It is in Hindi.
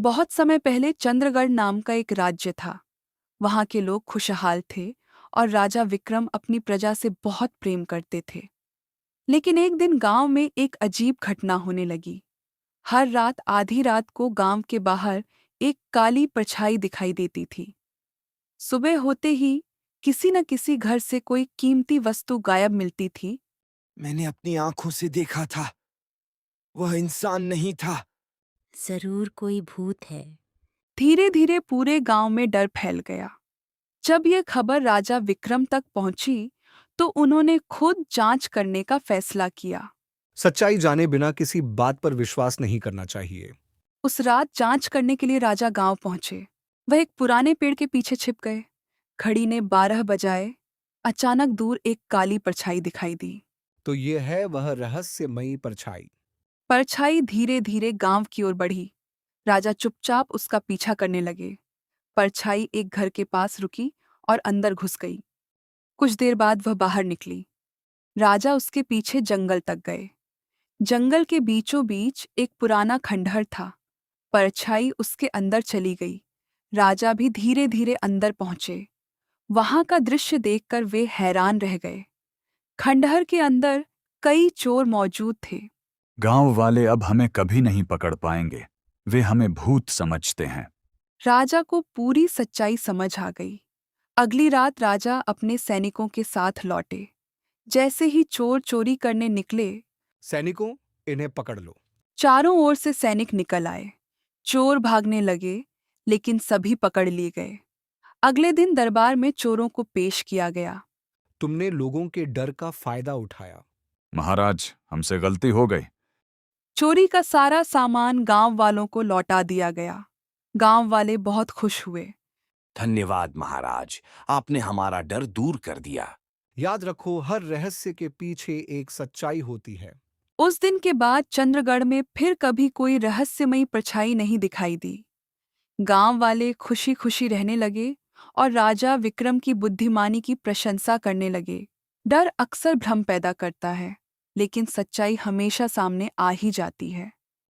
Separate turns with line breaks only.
बहुत समय पहले चंद्रगढ़ नाम का एक राज्य था। वहां के लोग खुशहाल थे और राजा विक्रम अपनी प्रजा से बहुत प्रेम करते थे। लेकिन एक दिन गांव में एक अजीब घटना होने लगी। हर रात आधी रात को गांव के बाहर एक काली परछाई दिखाई देती थी। सुबह होते ही किसी न किसी घर से कोई कीमती वस्तु गायब मिलती थी।
मैंने अपनी आंखों से देखा था। वह इंसान नहीं था।
जरूर कोई भूत है।
धीरे धीरे पूरे गांव में डर फैल गया। जब यह खबर राजा विक्रम तक पहुंची तो उन्होंने खुद जांच करने का फैसला किया।
सच्चाई जाने बिना किसी बात पर विश्वास नहीं करना चाहिए।
उस रात जांच करने के लिए राजा गांव पहुंचे। वह एक पुराने पेड़ के पीछे छिप गए। घड़ी ने 12 बजाए। अचानक दूर एक काली परछाई दिखाई दी।
तो ये है वह रहस्यमयी परछाई।
परछाई धीरे धीरे गांव की ओर बढ़ी। राजा चुपचाप उसका पीछा करने लगे। परछाई एक घर के पास रुकी और अंदर घुस गई। कुछ देर बाद वह बाहर निकली। राजा उसके पीछे जंगल तक गए। जंगल के बीचों बीच एक पुराना खंडहर था। परछाई उसके अंदर चली गई। राजा भी धीरे धीरे अंदर पहुंचे। वहां का दृश्य देखकर वे हैरान रह गए। खंडहर के अंदर कई चोर मौजूद थे।
गांव वाले अब हमें कभी नहीं पकड़ पाएंगे। वे हमें भूत समझते हैं।
राजा को पूरी सच्चाई समझ आ गई। अगली रात राजा अपने सैनिकों के साथ लौटे। जैसे ही चोर चोरी करने निकले,
सैनिकों, इन्हें पकड़ लो।
चारों ओर से सैनिक निकल आए। चोर भागने लगे, लेकिन सभी पकड़ लिए गए। अगले दिन दरबार में चोरों को पेश किया गया।
तुमने लोगों के डर का फायदा उठाया।
महाराज, हमसे गलती हो गई।
चोरी का सारा सामान गांव वालों को लौटा दिया गया। गांव वाले बहुत खुश हुए।
धन्यवाद महाराज, आपने हमारा डर दूर कर दिया।
याद रखो, हर रहस्य के पीछे एक सच्चाई होती है।
उस दिन के बाद चंद्रगढ़ में फिर कभी कोई रहस्यमयी परछाई नहीं दिखाई दी। गांव वाले खुशी खुशी रहने लगे और राजा विक्रम की बुद्धिमानी की प्रशंसा करने लगे। डर अक्सर भ्रम पैदा करता है, लेकिन सच्चाई हमेशा सामने आ ही जाती है।